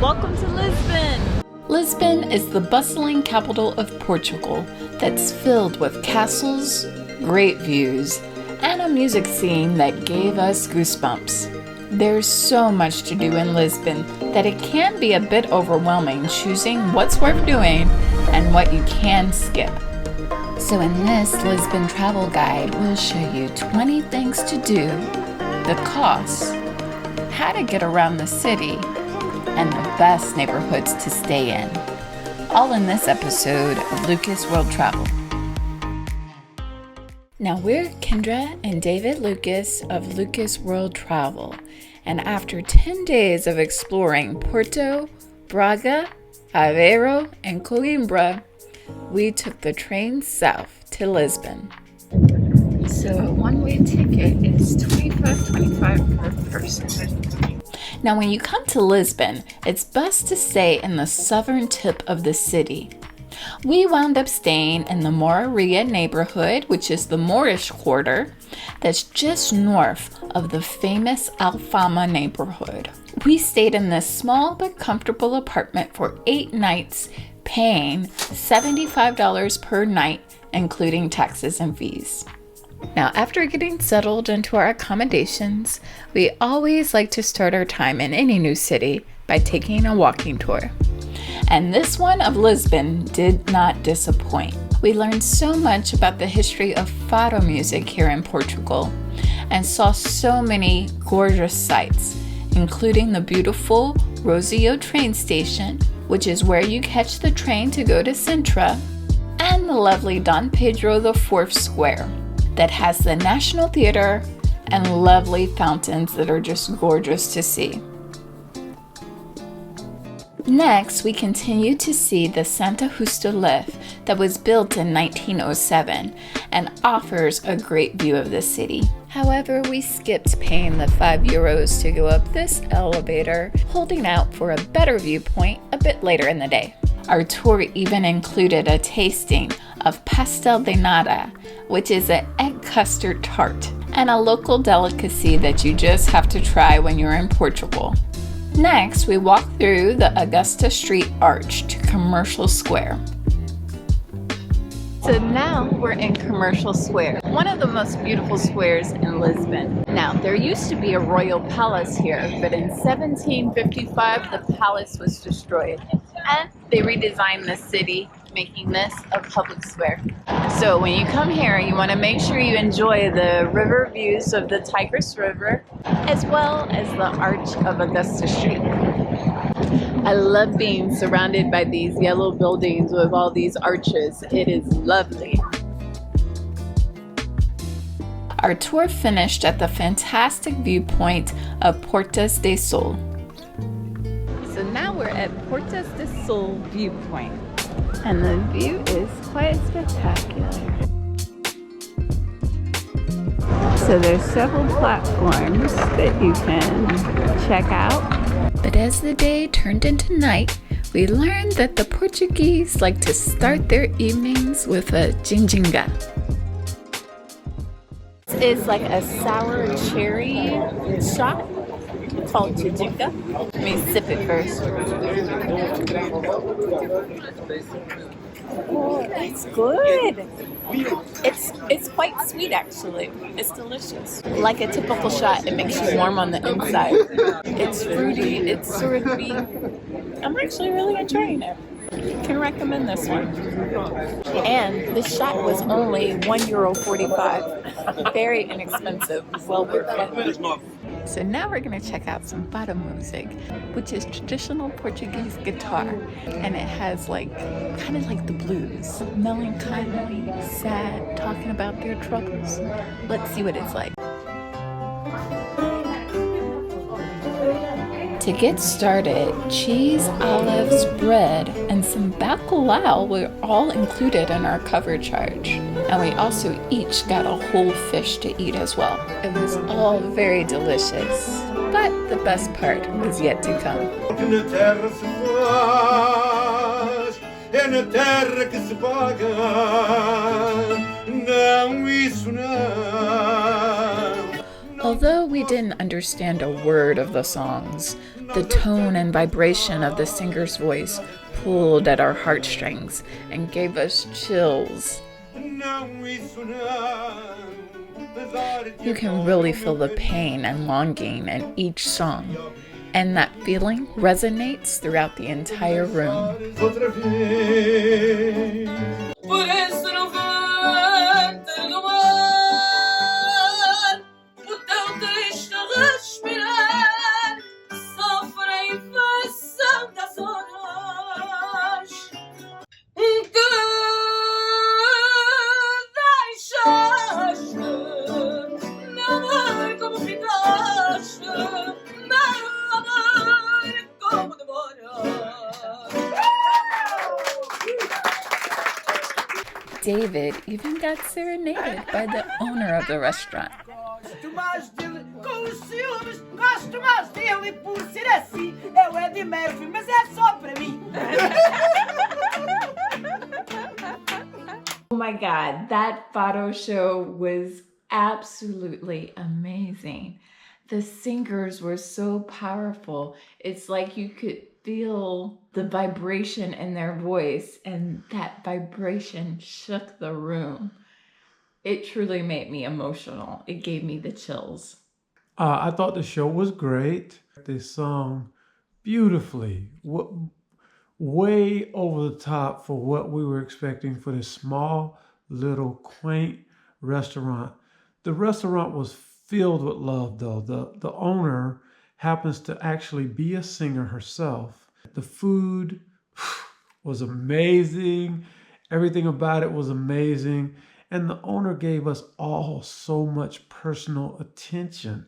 Welcome to Lisbon! Lisbon is the bustling capital of Portugal that's filled with castles, great views, and a music scene that gave us goosebumps. There's so much to do in Lisbon that it can be a bit overwhelming choosing what's worth doing and what you can skip. So in this Lisbon travel guide, we'll show you 20 things to do, the costs, how to get around the city, and the best neighborhoods to stay in. All in this episode of Lucas World Travel. Now we're Kendra and David Lucas of Lucas World Travel, and after 10 days of exploring Porto, Braga, Aveiro, and Coimbra, we took the train south to Lisbon. So a one-way ticket is $25 per person. Now when you come to Lisbon, it's best to stay in the southern tip of the city. We wound up staying in the Moraria neighborhood, which is the Moorish quarter, that's just north of the famous Alfama neighborhood. We stayed in this small but comfortable apartment for 8 nights, paying $75 per night, including taxes and fees. Now, after getting settled into our accommodations, we always like to start our time in any new city by taking a walking tour. And this one of Lisbon did not disappoint. We learned so much about the history of Fado music here in Portugal and saw so many gorgeous sights, including the beautiful Rossio train station, which is where you catch the train to go to Sintra, and the lovely Dom Pedro IV Square that has the National Theatre and lovely fountains that are just gorgeous to see. Next, we continue to see the Santa Justa lift that was built in 1907 and offers a great view of the city. However, we skipped paying the €5 to go up this elevator, holding out for a better viewpoint a bit later in the day. Our tour even included a tasting of pastel de nata, which is an egg custard tart, and a local delicacy that you just have to try when you're in Portugal. Next, we walk through the Augusta Street Arch to Commercial Square. So now we're in Commercial Square, one of the most beautiful squares in Lisbon. Now, there used to be a royal palace here, but in 1755 the palace was destroyed, and they redesigned the city, making this a public square. So when you come here, you want to make sure you enjoy the river views of the Tigris River, as well as the Arch of Augusta Street. I love being surrounded by these yellow buildings with all these arches. It is lovely. Our tour finished at the fantastic viewpoint of Portas de Sol. So now we're at Portas de Sol viewpoint, and the view is quite spectacular. So there's several platforms that you can check out. But as the day turned into night, we learned that the Portuguese like to start their evenings with a ginginga. This is like a sour cherry shot called ginginga. Let me sip it first. Oh, it's good. It's quite sweet actually. It's delicious. Like a typical shot, it makes you warm on the inside. It's fruity, it's syrupy. I'm actually really enjoying it. Can recommend this one. And this shot was only €1.45. Very inexpensive. Well worth it. So now we're going to check out some Fado music, which is traditional Portuguese guitar, and it has like kind of like the blues, melancholy, sad, talking about their troubles. Let's see what it's like. To get started, cheese, olives, bread, and some bacalhau were all included in our cover charge. And we also each got a whole fish to eat as well. It was all very delicious, but the best part was yet to come. Although we didn't understand a word of the songs, The tone and vibration of the singer's voice pulled at our heartstrings and gave us chills. You can really feel the pain and longing in each song, and that feeling resonates throughout the entire room. David even got serenaded by the owner of the restaurant. Oh my God, that Fado show was absolutely amazing. The singers were so powerful. It's like you could feel the vibration in their voice, and that vibration shook the room. It truly made me emotional. It gave me the chills. I thought the show was great. They sung beautifully, way over the top for what we were expecting for this small, little, quaint restaurant. The restaurant was filled with love, though. The owner happens to actually be a singer herself. The food was amazing. Everything about it was amazing. And the owner gave us all so much personal attention.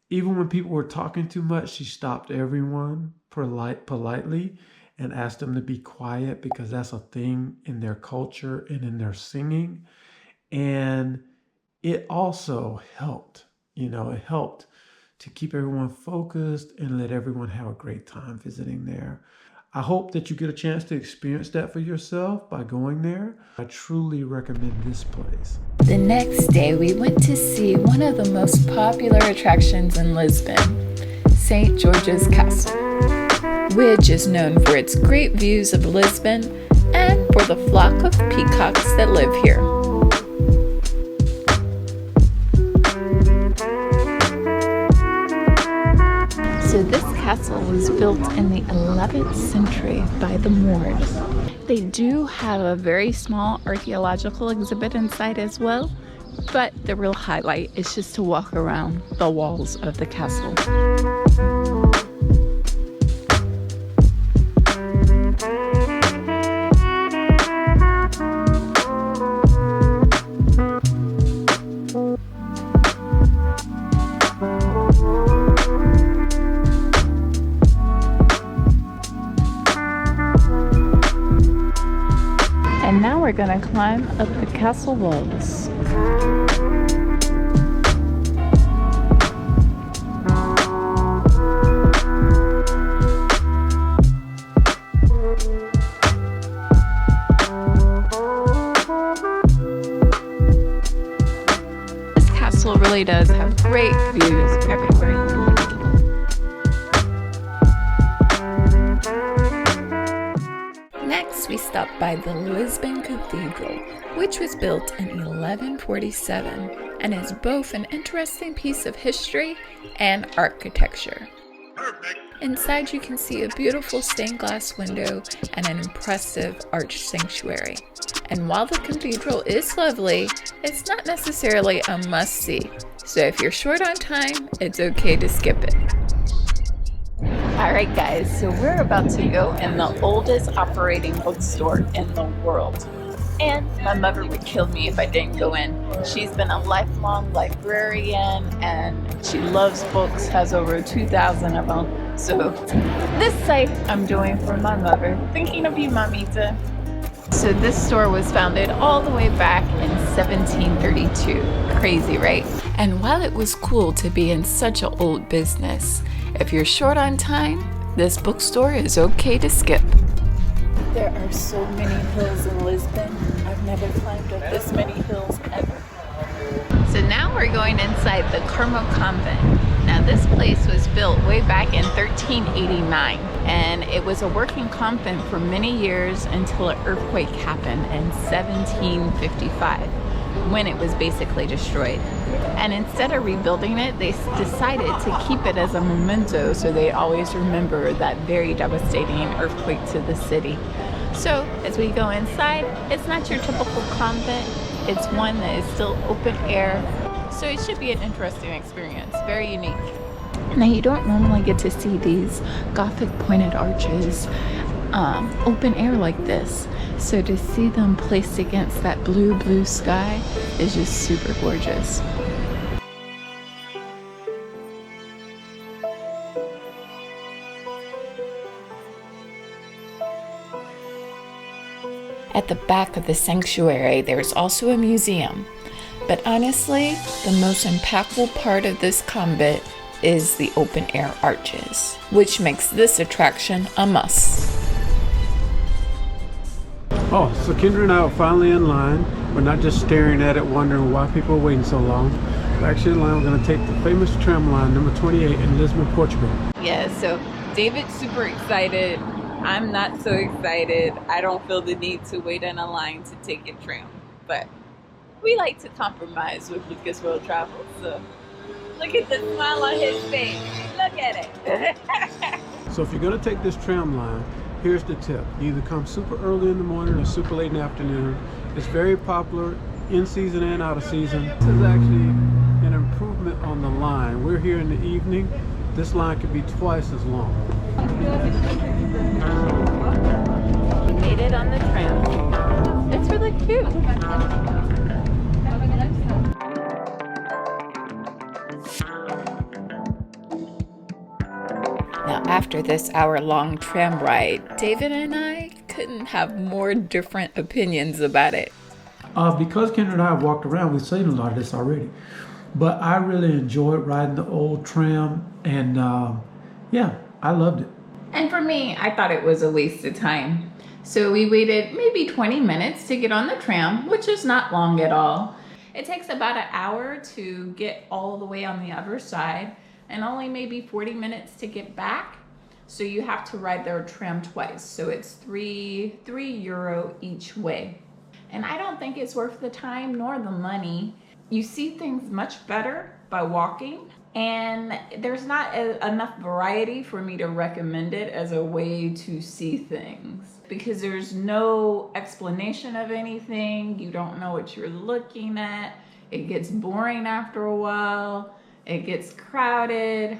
Even when people were talking too much, she stopped everyone politely and asked them to be quiet, because that's a thing in their culture and in their singing. And it also helped, it helped to keep everyone focused and let everyone have a great time visiting there. I hope that you get a chance to experience that for yourself by going there. I truly recommend this place. The next day, we went to see one of the most popular attractions in Lisbon, St. George's Castle, which is known for its great views of Lisbon and for the flock of peacocks that live here. So this castle was built in the 11th century by the Moors. They do have a very small archaeological exhibit inside as well, but the real highlight is just to walk around the walls of the castle. And now we're going to climb up the castle walls. This castle really does have great views everywhere you look. We stopped by the Lisbon Cathedral, which was built in 1147 and is both an interesting piece of history and architecture. Perfect. Inside you can see a beautiful stained glass window and an impressive arched sanctuary. And while the cathedral is lovely, it's not necessarily a must-see. So if you're short on time, it's okay to skip it. Alright guys, so we're about to go in the oldest operating bookstore in the world. And my mother would kill me if I didn't go in. She's been a lifelong librarian and she loves books, has over 2,000 of them. So this site I'm doing for my mother, thinking of you, Mamita. So this store was founded all the way back in 1732. Crazy, right? And while it was cool to be in such an old business, if you're short on time, this bookstore is okay to skip. There are so many hills in Lisbon. I've never climbed up this many hills ever. So now we're going inside the Carmo Convent. Now this place was built way back in 1389, and it was a working convent for many years until an earthquake happened in 1755, when it was basically destroyed. And instead of rebuilding it, they decided to keep it as a memento so they always remember that very devastating earthquake to the city. So as we go inside, it's not your typical convent. It's one that is still open air. So it should be an interesting experience, very unique. Now you don't normally get to see these Gothic pointed arches open air like this. So to see them placed against that blue sky is just super gorgeous. At the back of the sanctuary, there's also a museum. But honestly, the most impactful part of this convent is the open air arches, which makes this attraction a must. Oh, so Kendra and I are finally in line. We're not just staring at it, wondering why people are waiting so long. We're actually in line. We're going to take the famous tram line, number 28 in Lisbon, Portugal. Yeah, so David's super excited. I'm not so excited. I don't feel the need to wait in a line to take a tram, but we like to compromise with Lucas World Travel, so look at the smile on his face. Look at it. So if you're going to take this tram line, here's the tip. You either come super early in the morning or super late in the afternoon. It's very popular in season and out of season. This is actually an improvement on the line. We're here in the evening. This line could be twice as long. We made it on the tram. It's really cute. Now, after this hour-long tram ride, David and I couldn't have more different opinions about it. Because Kendra and I have walked around, we've seen a lot of this already. But I really enjoyed riding the old tram, and yeah, I loved it. And for me, I thought it was a waste of time. So we waited maybe 20 minutes to get on the tram, which is not long at all. It takes about an hour to get all the way on the other side, and only maybe 40 minutes to get back. So you have to ride their tram twice. So it's €3 each way. And I don't think it's worth the time nor the money. You see things much better by walking, and there's not enough variety for me to recommend it as a way to see things, because there's no explanation of anything. You don't know what you're looking at. It gets boring after a while. It gets crowded.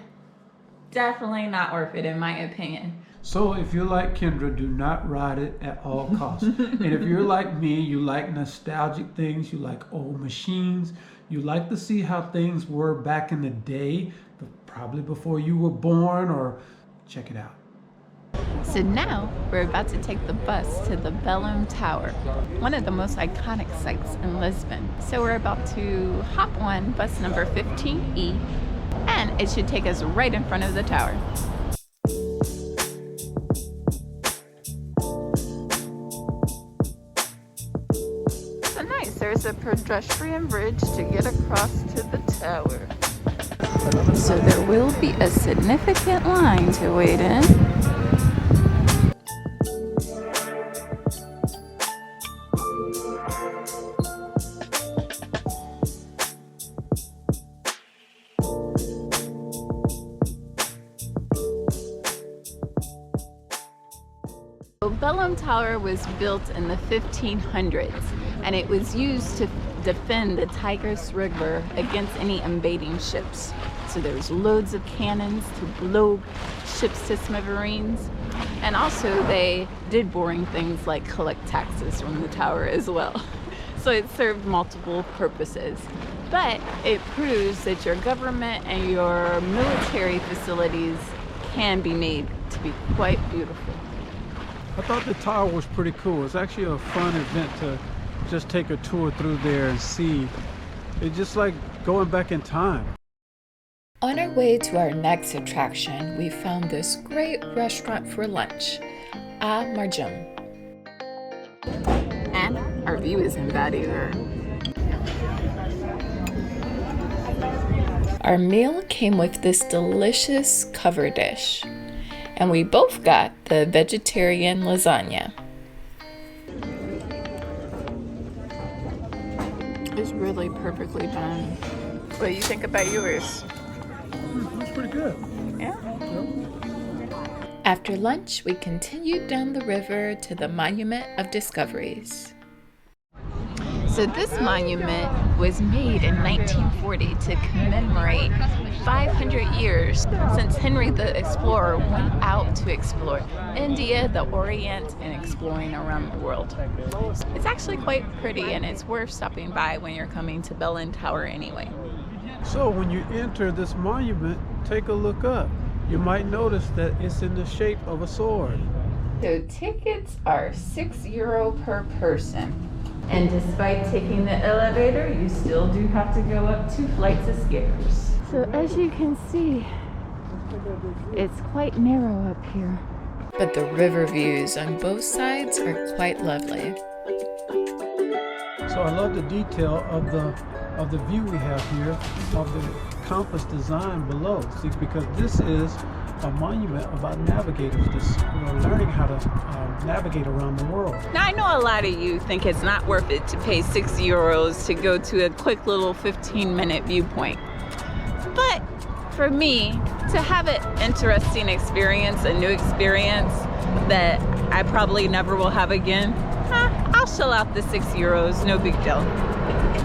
Definitely not worth it, in my opinion. So if you're like Kendra, do not ride it at all costs. And if you're like me, you like nostalgic things, you like old machines, you like to see how things were back in the day, probably before you were born, or check it out. So now we're about to take the bus to the Belem Tower, one of the most iconic sites in Lisbon. So we're about to hop on bus number 15E, and it should take us right in front of the tower. So nice, there's a pedestrian bridge to get across to the tower. So there will be a significant line to wait in. Belem Tower was built in the 1500s, and it was used to defend the Tigris River against any invading ships. So there's loads of cannons to blow ships to smithereens, and also they did boring things like collect taxes from the tower as well. So it served multiple purposes, but it proves that your government and your military facilities can be made to be quite beautiful. I thought the tower was pretty cool. It's actually a fun event to just take a tour through there and see. It's just like going back in time. On our way to our next attraction, we found this great restaurant for lunch, A Marjam. And our view isn't bad either. Our meal came with this delicious cover dish, and we both got the vegetarian lasagna. It's really perfectly done. What do you think about yours? That's pretty good. Yeah. After lunch, we continued down the river to the Monument of Discoveries. So this monument was made in 1940 to commemorate 500 years since Henry the Explorer went out to explore India, the Orient, and exploring around the world. It's actually quite pretty, and it's worth stopping by when you're coming to Belem Tower anyway. So when you enter this monument, take a look up. You might notice that it's in the shape of a sword. So tickets are €6 per person. And despite taking the elevator, you still do have to go up 2 flights of stairs. So as you can see, it's quite narrow up here. But the river views on both sides are quite lovely. So I love the detail of the view we have here of the compass design below. See, because this is a monument about navigators, learning how to navigate around the world. Now, I know a lot of you think it's not worth it to pay €6 to go to a quick little 15-minute viewpoint. But for me, to have an interesting experience, a new experience that I probably never will have again, I'll shell out the €6, no big deal.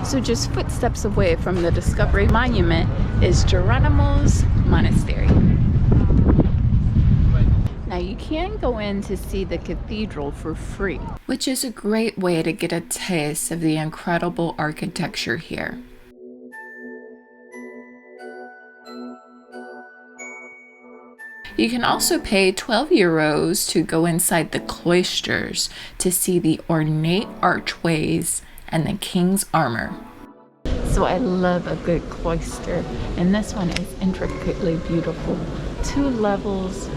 So just footsteps away from the Discovery Monument is Geronimo's Monastery. Now you can go in to see the cathedral for free, which is a great way to get a taste of the incredible architecture here. You can also pay €12 to go inside the cloisters to see the ornate archways and the king's armor. So I love a good cloister, and this one is intricately beautiful. 2 levels,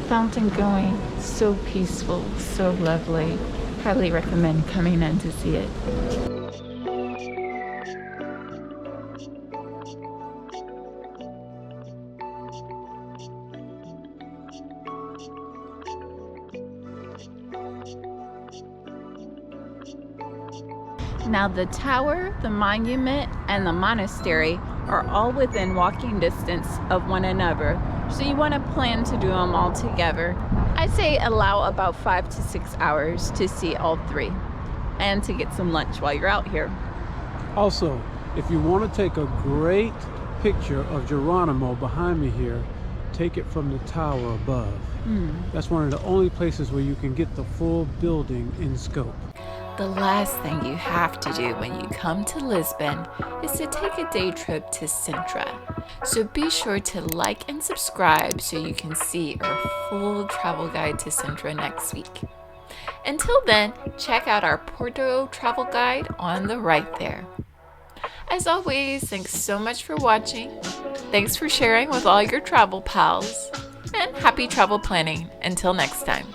fountain going, so peaceful, so lovely. Highly recommend coming in to see it. Now the tower, the monument, and the monastery are all within walking distance of one another, so you want to plan to do them all together. I'd say allow about 5 to 6 hours to see all 3 and to get some lunch while you're out here. Also, if you want to take a great picture of Geronimo behind me here, take it from the tower above. That's one of the only places where you can get the full building in scope. The last thing you have to do when you come to Lisbon is to take a day trip to Sintra. So be sure to like and subscribe so you can see our full travel guide to Sintra next week. Until then, check out our Porto travel guide on the right there. As always, thanks so much for watching. Thanks for sharing with all your travel pals. And happy travel planning. Until next time.